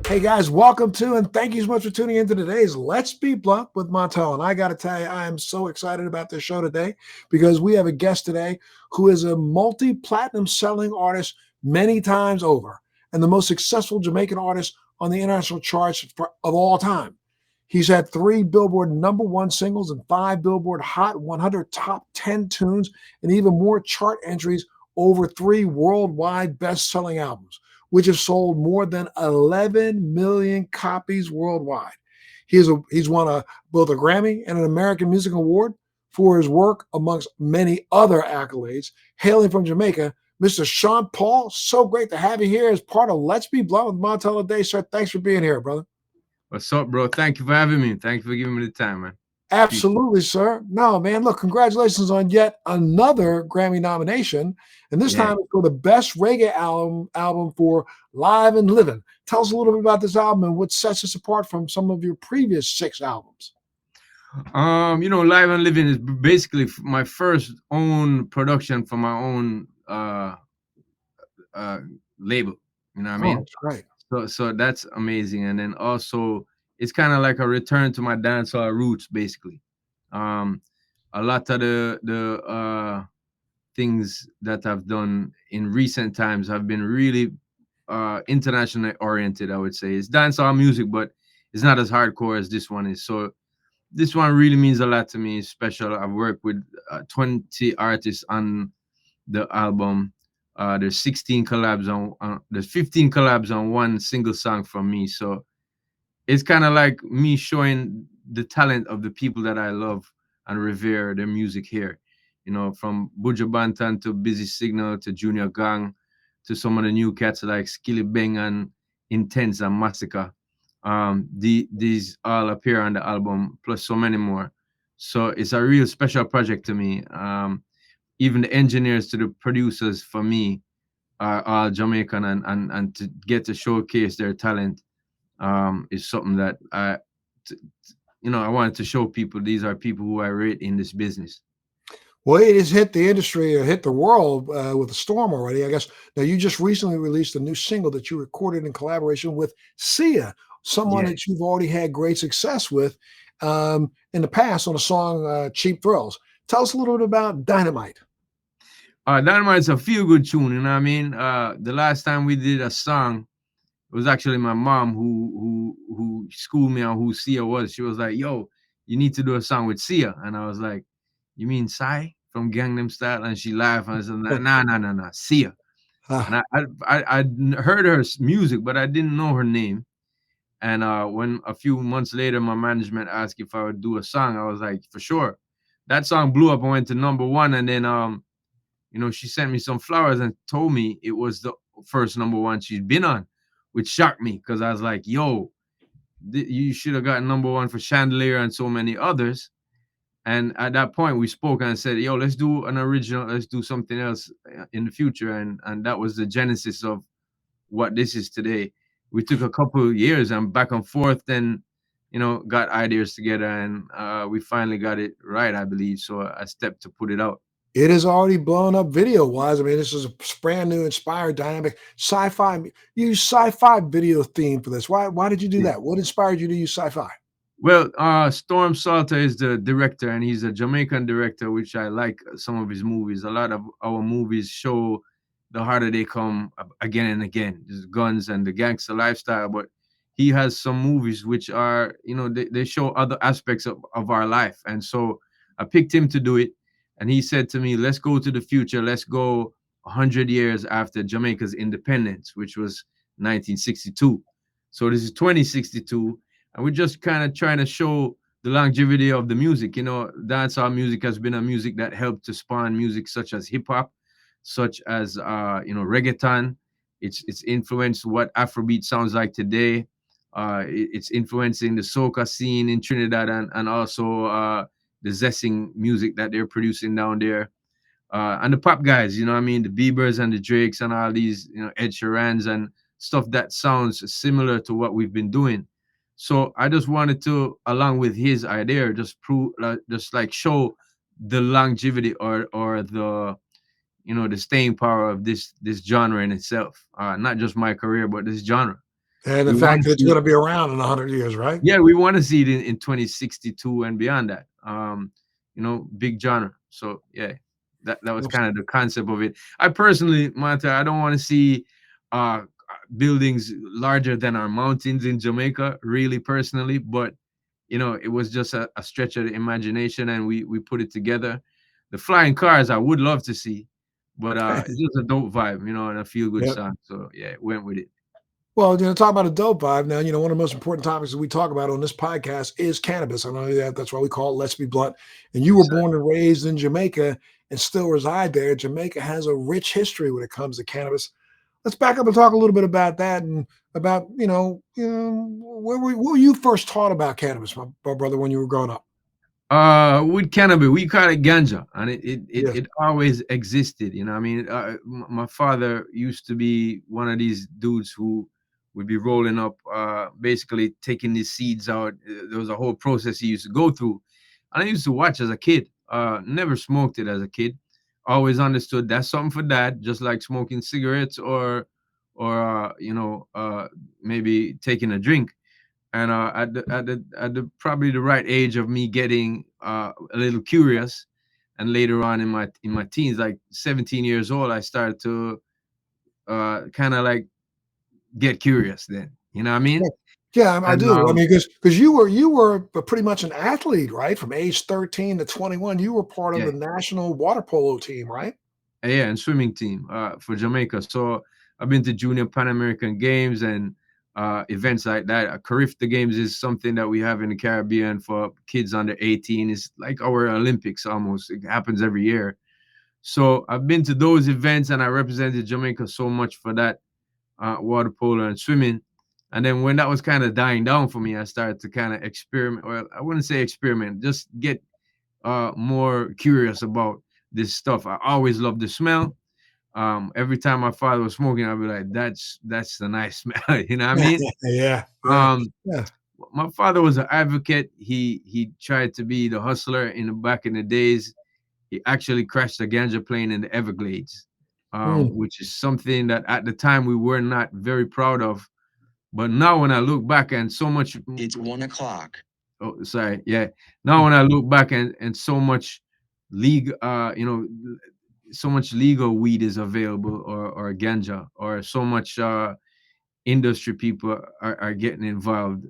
Hey guys, welcome to and thank you so much for tuning into today's Let's Be Blunt with Montel. And I got to tell you, I am so excited about this show today because we have a guest today who is a multi-platinum selling artist many times over and the most successful Jamaican artist on the international charts of all time. He's had 3 Billboard #1 singles and 5 Billboard Hot 100 top 10 tunes and even more chart entries over 3 worldwide best-selling albums, which have sold more than 11 million copies worldwide. He's won both a Grammy and an American Music Award for his work, amongst many other accolades. Hailing from Jamaica, Mr. Sean Paul, so great to have you here as part of Let's Be Blunt with Montel today, sir. Thanks for being here, brother. What's up, bro? Thank you for having me. Thank you for giving me the time, man. Absolutely, sir. No, man, look, congratulations on yet another Grammy nomination. And this time it's for the best reggae album for Live and Livin. Tell us a little bit about this album and what sets us apart from some of your previous 6 albums. Live and Livin is basically my first own production for my own label. You know what I mean? That's great. So that's amazing. And then also it's kind of like a return to my dancehall roots, basically. A lot of the things that I've done in recent times have been really internationally oriented, I would say. It's dancehall music, but it's not as hardcore as this one is. So this one really means a lot to me. It's special. I've worked with 20 artists on the album. There's 16 collabs there's 15 collabs on one single song from me. So it's kind of like me showing the talent of the people that I love and revere their music here. You know, from Buju Banton to Busy Signal to Junior Gang to some of the new cats like Skilly Bang and Intense and Massacre. These all appear on the album, plus so many more. So it's a real special project to me. Even the engineers to the producers for me are all Jamaican, and to get to showcase their talent is something that I wanted to show people. These are people who I rate in this business. Well, it has hit the industry or hit the world with a storm already, I guess. Now, you just recently released a new single that you recorded in collaboration with Sia, someone that you've already had great success with in the past on a song, Cheap Thrills. Tell us a little bit about Dynamite. Dynamite's a feel-good tune, you know what I mean? The last time we did a song, it was actually my mom who schooled me on who Sia was. She was like, yo, you need to do a song with Sia. And I was like, you mean Psy from Gangnam Style? And she laughed and I said, nah, Sia. And I heard her music, but I didn't know her name. And when a few months later, my management asked if I would do a song, I was like, for sure. That song blew up and went to #1. And then, she sent me some flowers and told me it was the first #1 she'd been on, which shocked me because I was like, yo, you should have gotten #1 for Chandelier and so many others. And at that point, we spoke and said, yo, let's do an original. Let's do something else in the future. And that was the genesis of what this is today. We took a couple of years and back and forth and, got ideas together. And we finally got it right, I believe. So I stepped to put it out. It has already blown up video-wise. I mean, this is a brand new, inspired, dynamic sci-fi. You use sci-fi video theme for this. Why did you do that? What inspired you to use sci-fi? Well, Storm Salter is the director, and he's a Jamaican director, which I like some of his movies. A lot of our movies show the harder they come again and again. There's guns and the gangster lifestyle, but he has some movies which are, they show other aspects of our life. And so I picked him to do it. And he said to me, let's go to the future. Let's go 100 years after Jamaica's independence, which was 1962. So this is 2062. And we're just kind of trying to show the longevity of the music. Dancehall music has been a music that helped to spawn music such as hip hop, such as reggaeton. It's influenced what Afrobeat sounds like today. It's influencing the soca scene in Trinidad and also the zesting music that they're producing down there. And the pop guys, the Biebers and the Drakes and all these, Ed Sheerans and stuff that sounds similar to what we've been doing. So I just wanted to, along with his idea, just show the longevity or the the staying power of this genre in itself. Not just my career, but this genre. And the We want fact to that it's see going it. to be around in 100 years, right? Yeah, we want to see it in 2062 and beyond that. Big genre. So yeah, that was kind of the concept of it. I personally, Montel, I don't want to see uh buildings larger than our mountains in Jamaica, really personally, but it was just a stretch of the imagination, and we put it together. The flying cars I would love to see, but it's just a dope vibe, and a feel good Yeah. song. So yeah, went with it. Well, talk about a dope vibe. Now, one of the most important topics that we talk about on this podcast is cannabis. I know that that's why we call it Let's Be Blunt. And you were Yes, sir. born and raised in Jamaica and still reside there. Jamaica has a rich history when it comes to cannabis. Let's back up and talk a little bit about that and about, where you first taught about cannabis, my brother, when you were growing up. With cannabis, we call it ganja, and Yes. it always existed. I mean, my father used to be one of these dudes who would be rolling up, basically taking the seeds out. There was a whole process he used to go through, and I used to watch as a kid. Never smoked it as a kid. Always understood that's something for dad, just like smoking cigarettes or maybe taking a drink. And at the probably the right age of me getting a little curious, and later on in my teens, like 17 years old, I started to kind of like get curious. Then what I Yeah, mean. yeah, I And do. I mean, because you were pretty much an athlete, right? From age 13 to 21, you were part of yeah, the national water polo team, right? yeah, and swimming team for Jamaica. So I've been to Junior Pan American Games and events like that. Carifta Games is something that we have in the Caribbean for kids under 18. It's like our Olympics almost. It happens every year. So I've been to those events, and I represented Jamaica so much for that water polo and swimming. And then when that was kind of dying down for me, I started to kind of experiment. Well, I wouldn't say experiment, just get more curious about this stuff. I always loved the smell. Every time my father was smoking, I'd be like, "That's the nice smell." You know what I Yeah, mean? yeah, yeah, Um, yeah. my father was an advocate. He tried to be the hustler in the back in the days. He actually crashed a ganja plane in the Everglades, Mm. which is something that at the time we were not very proud of. But now when I look back and so much, It's 1 o'clock. oh, sorry, yeah. Now when I look back and so much legal, so much legal weed is available, or ganja, or so much industry people are getting involved,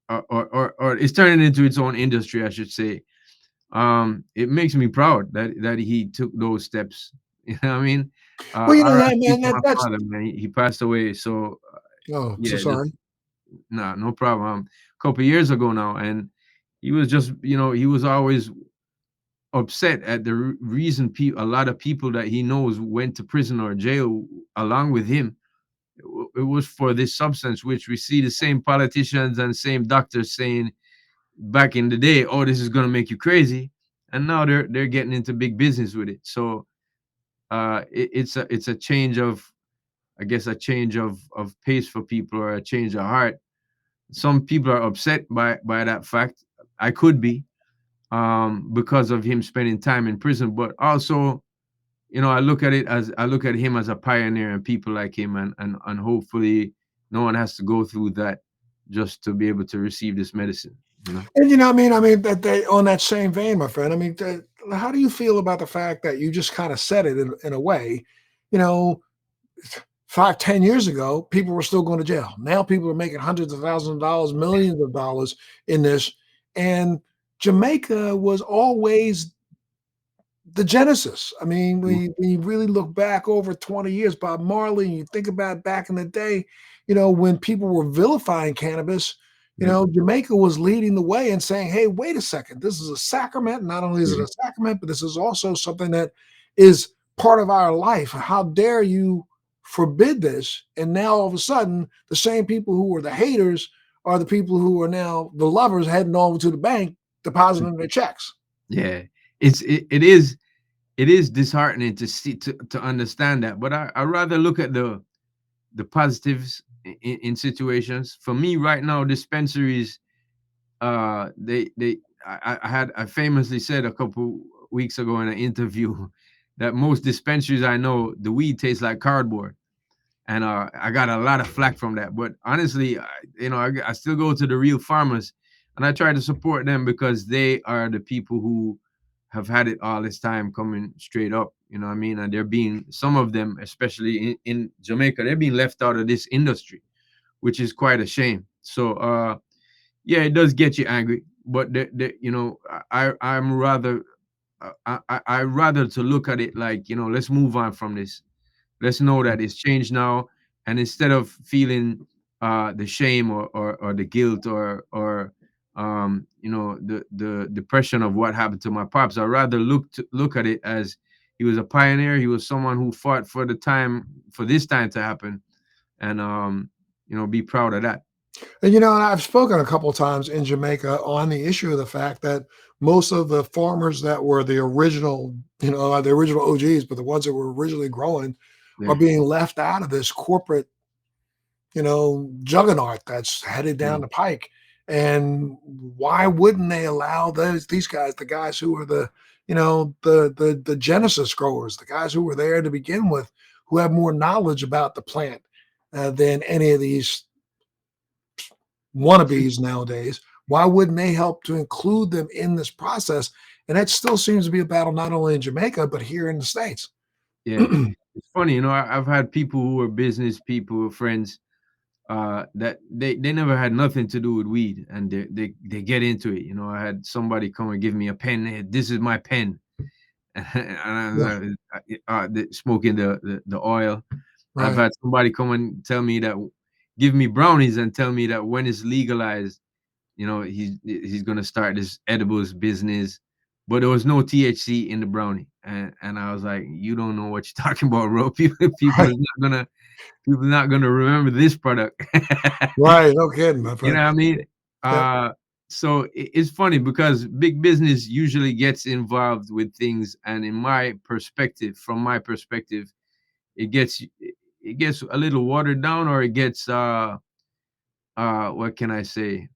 or it's turning into its own industry, I should say. It makes me proud that he took those steps. You know what I mean? Well, that, RIP man, to my that's father, man. He passed away. So oh, I'm so yeah, just sorry. nah, no problem. A couple years ago now, and he was just, he was always upset at the reason a lot of people that he knows went to prison or jail along with him. It was for this substance, which we see the same politicians and same doctors saying back in the day, "Oh, this is gonna make you crazy," and now they're getting into big business with it. So it's a change of, I guess, a change of pace for people, or a change of heart. Some people are upset by that fact. I could be, because of him spending time in prison, but also, I look at him as a pioneer, and people like him, and hopefully no one has to go through that just to be able to receive this medicine. You know. And that they on that same vein, my friend. How do you feel about the fact that you just kind of said it in a way? You know, 5, 10 years ago, people were still going to jail. Now people are making hundreds of thousands of dollars, millions of dollars in this. And Jamaica was always the genesis. I mean, when you really look back over 20 years, Bob Marley, and you think about back in the day, when people were vilifying cannabis, Yeah. Jamaica was leading the way and saying, hey, wait a second, this is a sacrament. Not only is it Yeah. a sacrament, but this is also something that is part of our life. How dare you forbid this? And now all of a sudden, the same people who were the haters are the people who are now the lovers heading over to the bank, depositing their checks. Yeah. It is disheartening to see, to understand that, but I rather look at the positives in situations. For me right now, dispensaries, they I famously said a couple weeks ago in an interview that most dispensaries I know, the weed tastes like cardboard, and I got a lot of flack from that. But honestly, I still go to the real farmers, and I try to support them because they are the people who have had it all this time coming straight up. You know what I mean? And they're being, some of them, especially in Jamaica, they're being left out of this industry, which is quite a shame. So yeah, it does get you angry, but I'm rather I rather to look at it like, let's move on from this. Let's know that it's changed now, and instead of feeling the shame or the guilt or the depression of what happened to my pops, I rather look at it as he was a pioneer. He was someone who fought for this time to happen, and be proud of that. And and I've spoken a couple of times in Jamaica on the issue of the fact that most of the farmers that were the original, the original OGs, but the ones that were originally growing are Yeah, being left out of this corporate, juggernaut that's headed yeah, down the pike. And why wouldn't they allow these guys, the guys who are the genesis growers, the guys who were there to begin with, who have more knowledge about the plant than any of these wannabes nowadays? Why wouldn't they help to include them in this process? And that still seems to be a battle not only in Jamaica but here in the States. yeah. It's funny, I've had people who are business people, friends, that they never had nothing to do with weed, and they get into it. I had somebody come and give me a pen. "Hey, this is my pen," and Yeah, smoking the oil. I've right. had somebody come and tell me that, give me brownies and tell me that when it's legalized, he's gonna start this edibles business, but there was no THC in the brownie, and I was like, you don't know what you're talking about, bro. People Right. is not gonna remember this product. Right. No kidding, my You friend. know what I mean? Yep. So it's funny because big business usually gets involved with things, and from my perspective, it gets a little watered down, or it gets what can I say?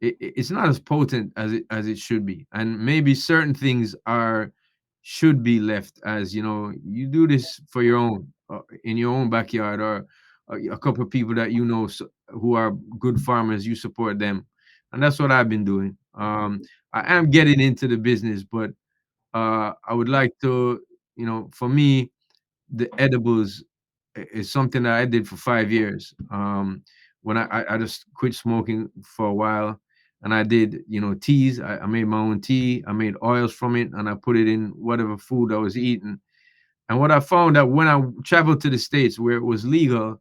It's not as potent as it should be, and maybe certain things should be left as, you do this for your own, in your own backyard, or a couple of people that who are good farmers, you support them, and that's what I've been doing. I am getting into the business, but I would like to, for me, the edibles is something that I did for 5 years. When I just quit smoking for a while, and I did, teas. I made my own tea. I made oils from it, and I put it in whatever food I was eating. And what I found, that when I traveled to the States where it was legal,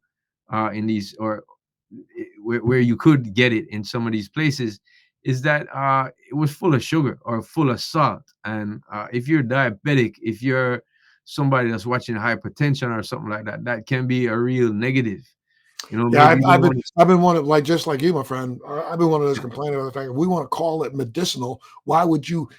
in these, or where you could get it in some of these places, is that it was full of sugar or full of salt. And if you're diabetic, if you're somebody that's watching hypertension or something like that, that can be a real negative. Yeah, Maybe I've, you I've don't been want to. I've been one of, like, just like you, my friend. I've been one of those complaining about the fact that we want to call it medicinal. Why would you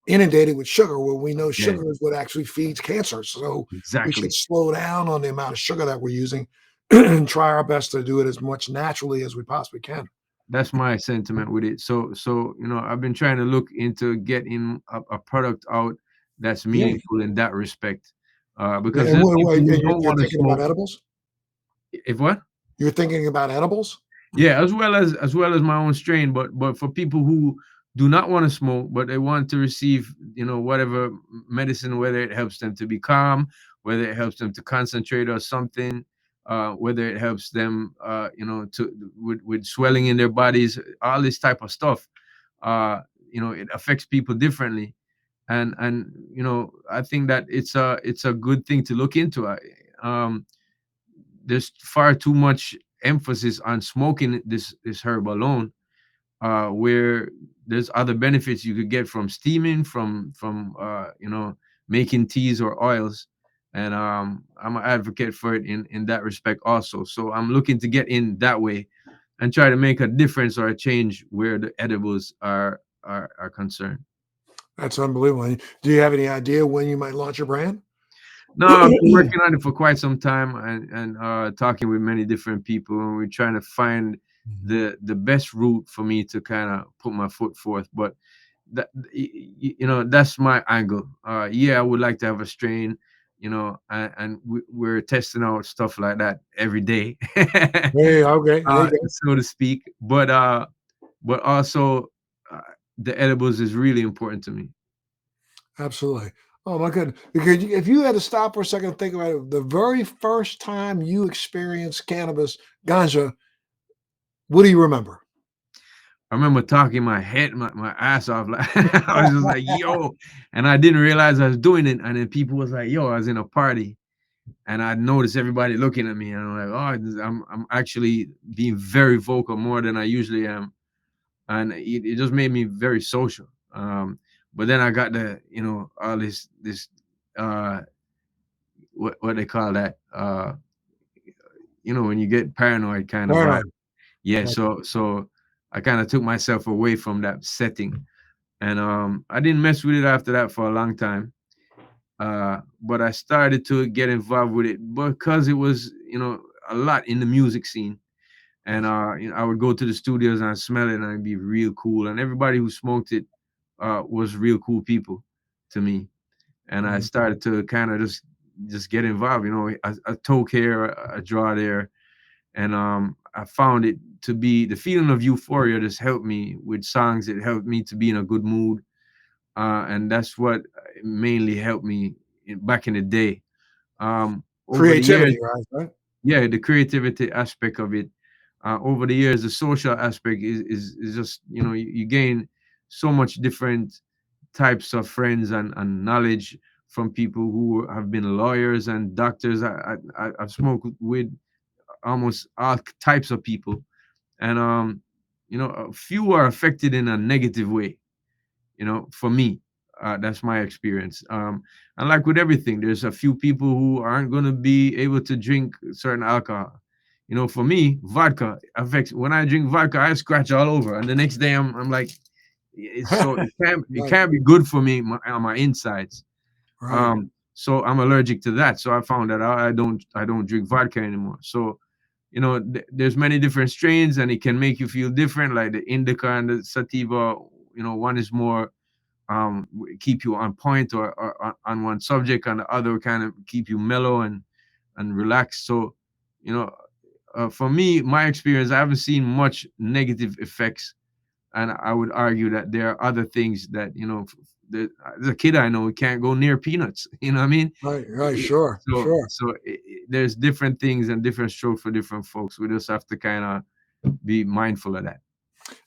inundate it with sugar when we know Yeah, sugar is what actually feeds cancer? So we should exactly. slow down on the amount of sugar that we're using and try our best to do it as much naturally as we possibly can. That's my sentiment with it. So I've been trying to look into getting a product out that's Yeah. meaningful in that respect, Yeah, because and there's people who and don't you're want to thinking about smoke. edibles? If what? You're thinking about edibles? Yeah, as well as my own strain, but for people who do not want to smoke, but they want to receive, whatever medicine, whether it helps them to be calm, whether it helps them to concentrate or something, whether it helps them, to with swelling in their bodies, all this type of stuff. It affects people differently, and I think that it's a good thing to look into. Um, there's far too much emphasis on smoking this herb alone, where there's other benefits you could get from steaming, from making teas or oils, and I'm an advocate for it in that respect also. So I'm looking to get in that way and try to make a difference or a change where the edibles are concerned. That's unbelievable. Do you have any idea when you might launch your brand? No, I've been working on it for quite some time, and talking with many different people, and we're trying to find Mhm. the best route for me to kind of put my foot forth. But that's my angle. Yeah, I would like to have a strain, and we're testing out stuff like that every day, Hey, okay, there you go. so to speak. But also, uh, the edibles is really important to me. Absolutely. Oh my goodness! Because if you had to stop for a second and think about it, the very first time you experienced cannabis, ganja, what do you remember? I remember talking my ass off. Like I was just like, yo, and I didn't realize I was doing it. And then people was like, yo, I was in a party and I noticed everybody looking at me, and I'm like, oh, I'm actually being very vocal more than I usually am, and it just made me very social. But then I got all this uh what they call that, when you get paranoid kind of vibe. Paranoid. Yeah, so I kind of took myself away from that setting, and I didn't mess with it after that for a long time. But I started to get involved with it because it was, a lot in the music scene. And I would go to the studios and I'd smell it and it'd be real cool. And everybody who smoked it was real cool people to me. And I Mhm. started to kind of just get involved. I toke here, I draw there, and I found it to be the feeling of euphoria. Just helped me with songs. It helped me to be in a good mood, and that's what mainly helped me back in the day. Over the years, Creativity, right? Right. yeah, the creativity aspect of it. Over the years, the social aspect is just, you gain so much different types of friends and knowledge from people who have been lawyers and doctors. I've smoked with almost all types of people, and a few are affected in a negative way. For me, that's my experience. And like with everything, there's a few people who aren't going to be able to drink certain alcohol. For me, vodka affects. When I drink vodka, I scratch all over, and the next day I'm like, it Right. can't be good for me on my insides. Right. So I'm allergic to that. So I found that I don't drink vodka anymore. So there's many different strains, and it can make you feel different. Like the indica and the sativa, one is more keep you on point, or on one subject, and the other kind of keep you mellow and relaxed. So, you know, for me, my experience, I haven't seen much negative effects, and I would argue that there are other things that there's a kid I know who can't go near peanuts. You know what I mean? Right. Right. Sure. Sure. There's different things and different strokes for different folks. We just have to kind of be mindful of that.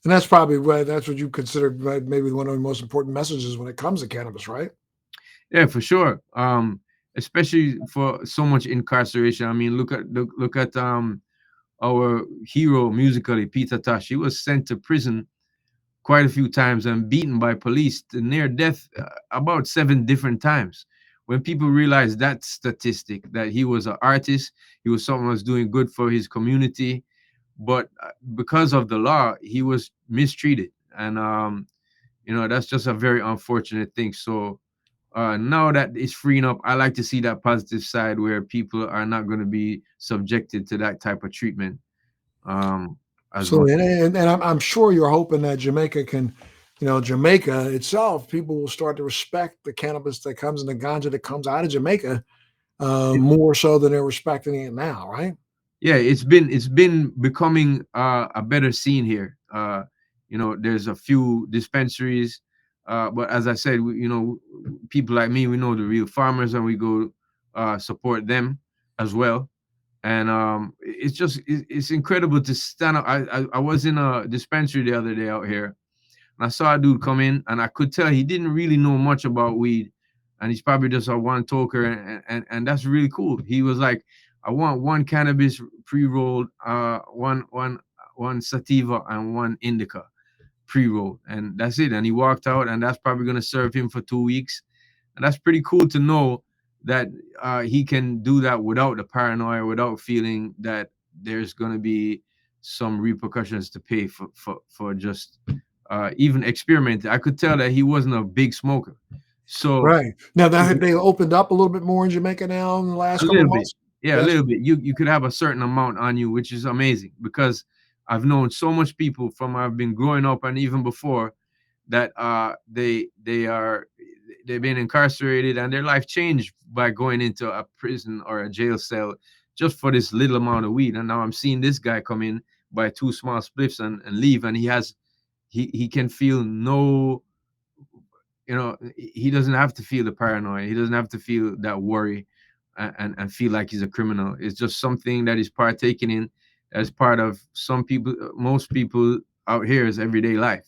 And that's probably that's what you consider, right, maybe one of the most important messages when it comes to cannabis, right? Yeah, for sure. Especially for so much incarceration. I mean, look at our hero musically, Peter Tosh. He was sent to prison quite a few times and beaten by police to near death about 7 different times. When people realized that statistic, that he was an artist, he was someone who was doing good for his community, but because of the law, he was mistreated, and that's just a very unfortunate thing. So now that it's freeing up, I like to see that positive side where people are not going to be subjected to that type of treatment as much. Absolutely. And I'm sure you're hoping that Jamaica can, Jamaica itself, people will start to respect the cannabis that comes and the ganja that comes out of Jamaica more so than they're respecting it now, right? Yeah, it's been becoming a better scene here. There's a few dispensaries, but as I said, people like me, we know the real farmers, and we go support them as well. And it's incredible to stand up. I was in a dispensary the other day out here, and I saw a dude come in, and I could tell he didn't really know much about weed, and he's probably just a one toker, and that's really cool. He was like, "I want one cannabis pre-rolled, one sativa, and one indica pre-rolled, and that's it." And he walked out, and that's probably gonna serve him for 2 weeks, and that's pretty cool to know that he can do that without the paranoia, without feeling that there's gonna be some repercussions to pay for just even experimenting. I could tell that he wasn't a big smoker. So Right. Now that have they opened up a little bit more in Jamaica now in the a last couple little of bit, months? yeah, a Yes. little bit. You could have a certain amount on you, which is amazing because I've known so much people from I've been growing up and even before. that they've been incarcerated and their life changed by going into a prison or a jail cell just for this little amount of weed. And now I'm seeing this guy come in, buy two small spliffs and leave, and he can feel no, he doesn't have to feel the paranoia. He doesn't have to feel that worry and feel like he's a criminal. It's just something that he's partaking in as part of some people, most people out here's everyday life.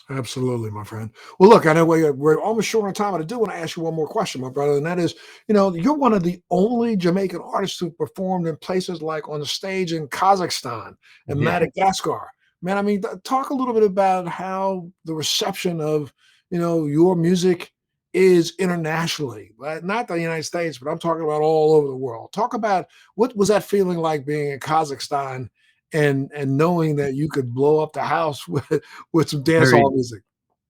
Absolutely, my friend. Well, look, I know we're almost short on time, but I do want to ask you one more question, my brother, and that is, you're one of the only Jamaican artists who performed in places like on the stage in Kazakhstan and Yeah, Madagascar. Man, I mean, talk a little bit about how the reception of, your music is internationally, right? Not the United States, but I'm talking about all over the world. Talk about what was that feeling like being in Kazakhstan and knowing that you could blow up the house with some dance very hall music.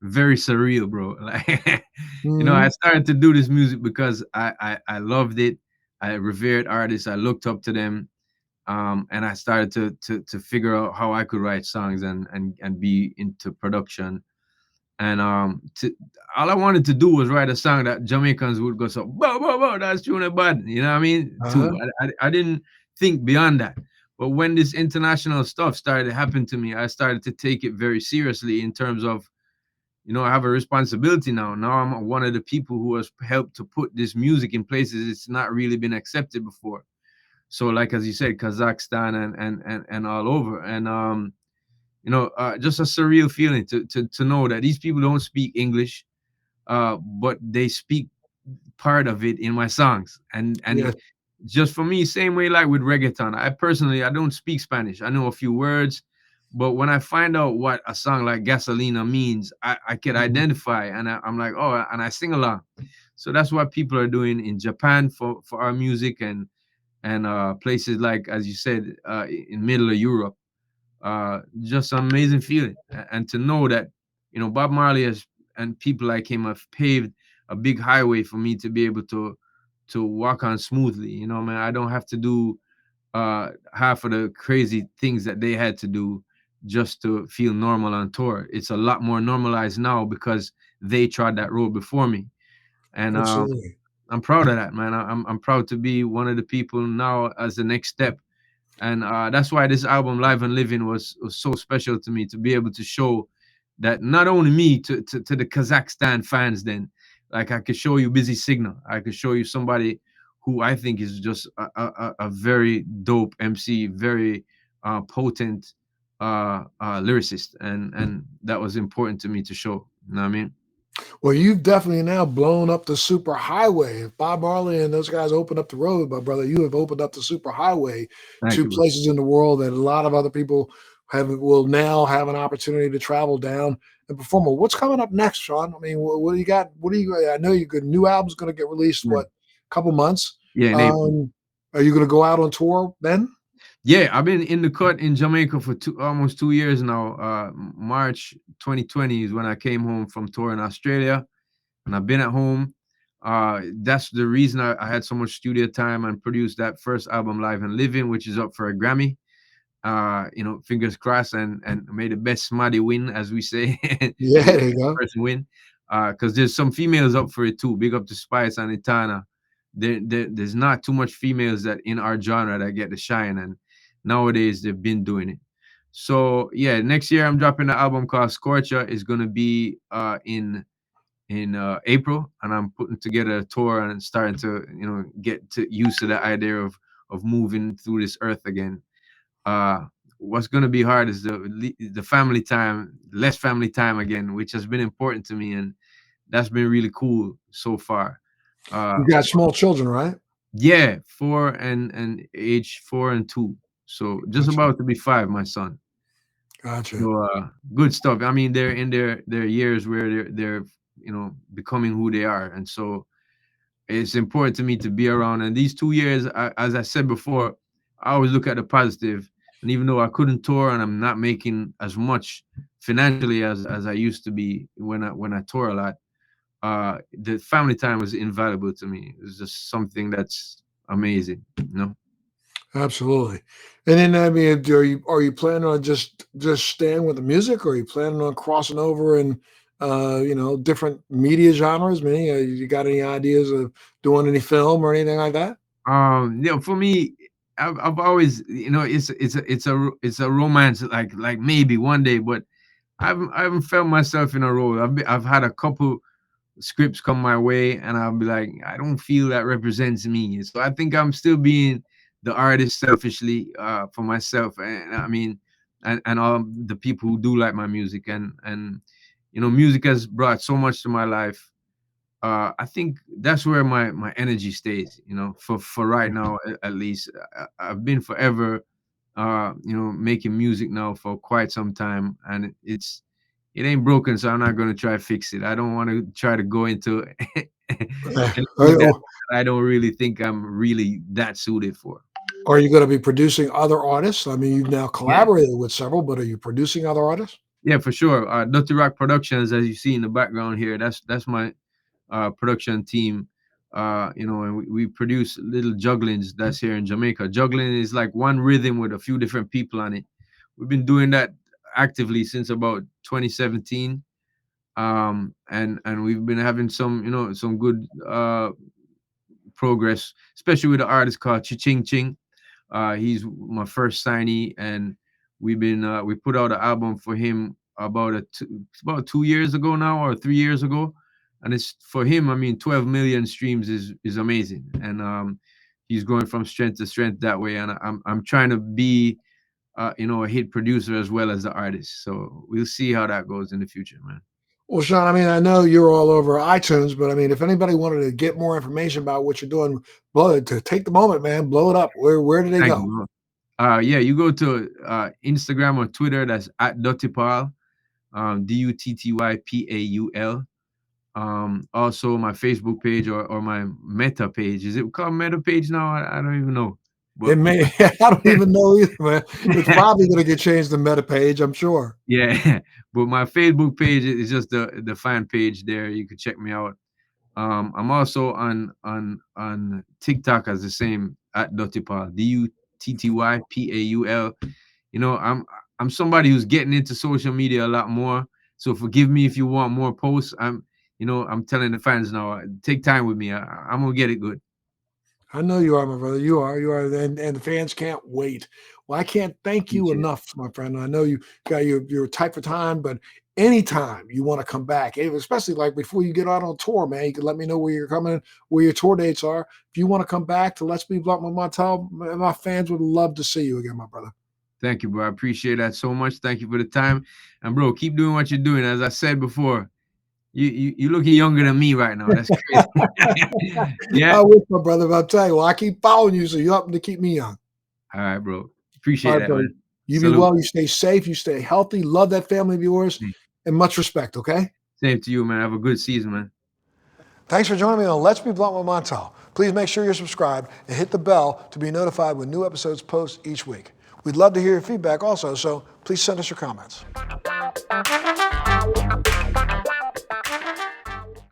very surreal, bro. Like, I Mhm. started to do this music because I loved it. I revered artists. I looked up to them, and I started to figure out how I could write songs and be into production. And all I wanted to do was write a song that Jamaicans would go so, "Bow, bow, bow, that's tune bad." You know what I mean? Uh-huh. Too. I didn't think beyond that. But when this international stuff started happening to me, I started to take it very seriously in terms of, I have a responsibility now. Now I'm one of the people who has helped to put this music in places it's not really been accepted before. So, like as you said, Kazakhstan and all over, and just a surreal feeling to know that these people don't speak English, but they speak part of it in my songs, and Yes. just for me, same way like with reggaeton. I don't speak Spanish. I know a few words, but when I find out what a song like Gasolina means, I can Mhm. identify, and I'm like, oh, and I sing along. So that's what people are doing in Japan for our music, and places like, as you said, in middle of Europe. Just an amazing feeling, and to know that Bob Marley has, and people like him have paved a big highway for me to be able to walk on smoothly. Man, I don't have to do half of the crazy things that they had to do just to feel normal on tour. It's a lot more normalized now because they trod that road before me, and Absolutely. I'm proud of that, man. I'm proud to be one of the people now as the next step, and that's why this album Live and Living was so special to me, to be able to show that not only me to the Kazakhstan fans, then like I could show you Busy Signal, I could show you somebody who I think is just a very dope MC, very potent lyricist, and that was important to me to show. You know what I mean? Well, you've definitely now blown up the super highway. If Bob Marley and those guys opened up the road, my brother, you have opened up the super highway Thank to you, bro. places in the world that a lot of other people will now have an opportunity to travel down and perform. Well, what's coming up next, Sean? I mean, what do you got? What do you? I know your good new album's going to get released. Yeah, What, couple months? yeah, in April. Are you going to go out on tour then? Yeah, I've been in the cut in Jamaica for almost 2 years now. March 2020 is when I came home from tour in Australia, and I've been at home. That's the reason I had so much studio time and produced that first album, Live and Living, which is up for a Grammy. Fingers crossed, and may the best smarty win, as we say, Yeah, may the there you best go. person win. Because there's some females up for it too. Big up to Spice and Itana. There's not too much females that in our genre that get the shine, and nowadays they've been doing it. So yeah, next year I'm dropping an album called Scorcher. It's gonna be in April, and I'm putting together a tour and starting to get to used to the idea of moving through this earth again. uh what's going to be hard is the family time, less family time again, which has been important to me, and that's been really cool so far. uh You got small children, right? yeah, four and age 4 and 2, so just Gotcha. about to be 5, my son. Gotcha. So good stuff. I mean, they're in their years where they're becoming who they are, and so it's important to me to be around. And these 2 years, as I said before, I always look at the positive. And even though I couldn't tour and I'm not making as much financially as I used to be when I tour a lot, the family time was invaluable to me. It's just something that's amazing, you know. Absolutely. And then I mean, are you planning on just staying with the music, or are you planning on crossing over and different media genres? Meaning, you got any ideas of doing any film or anything like that? For me, I've always, it's a romance, like maybe one day, but I haven't felt myself in a role. I've had a couple scripts come my way, and I'll be like, I don't feel that represents me. So I think I'm still being the artist selfishly, for myself, and I mean, and all the people who do like my music, and music has brought so much to my life. I think that's where my energy stays. For right now, at least. I've been forever, making music now for quite some time, and it ain't broken, so I'm not gonna try to fix it. I don't want to try to go into anything that Or, I don't really think I'm really that suited for. are you going to be producing other artists? I mean, you've now Yeah, collaborated with several, but are you producing other artists? yeah, for sure. Dirty Rock Productions, as you see in the background here, that's my production team. And we produce little jugglings that's here in Jamaica. Juggling is like one rhythm with a few different people on it. We've been doing that actively since about 2017. And we've been having some good progress, especially with the artist called Ching Ching. He's my first signee, and we put out an album for him about 2 years ago now, or 3 years ago, and it's for him. I mean, 12 million streams is amazing, and he's going from strength to strength that way. And I'm trying to be a hit producer as well as the artist. So we'll see how that goes in the future, man. Well, Sean, I mean, I know you're all over iTunes, but I mean, if anybody wanted to get more information about what you're doing, to take the moment, man, blow it up. Where do they Thank go? you, bro. Yeah, you go to Instagram or Twitter. That's at Duttypaul, Duttypaul. Also my Facebook page, or my Meta page. Is it called Meta page now? I don't even know. It But may, I don't even know either, man. It's probably going to get changed to Meta page, I'm sure. yeah, but my Facebook page is just the fan page there. You can check me out. I'm also on TikTok as the same, at Duttypaul, Duttypaul. I'm somebody who's getting into social media a lot more. So forgive me if you want more posts. I'm telling the fans now, take time with me. I'm gonna get it good. I know you are, my brother. You are, and the fans can't wait. Well, I can't thank you Appreciate it. enough, my friend. I know you got you're tight for time, but anytime you want to come back, especially like before you get out on tour, man, you can let me know where you're coming, where your tour dates are. If you want to come back to Let's Be Blunt with Montel, my fans would love to see you again, my brother. Thank you, bro. I appreciate that so much. Thank you for the time. And bro, keep doing what you're doing. As I said before, you looking younger than me right now. That's crazy. Yeah. I wish, my brother, but I'll tell you, well, I keep following you, so you helping to keep me young. All right, bro. All Appreciate right, that, buddy. man. You be Salute. well, you stay safe, you stay healthy, love that family of yours, and much respect, okay? Same to you, man. Have a good season, man. Thanks for joining me on Let's Be Blunt with Montel. Please make sure you're subscribed and hit the bell to be notified when new episodes post each week. We'd love to hear your feedback also, so please send us your comments.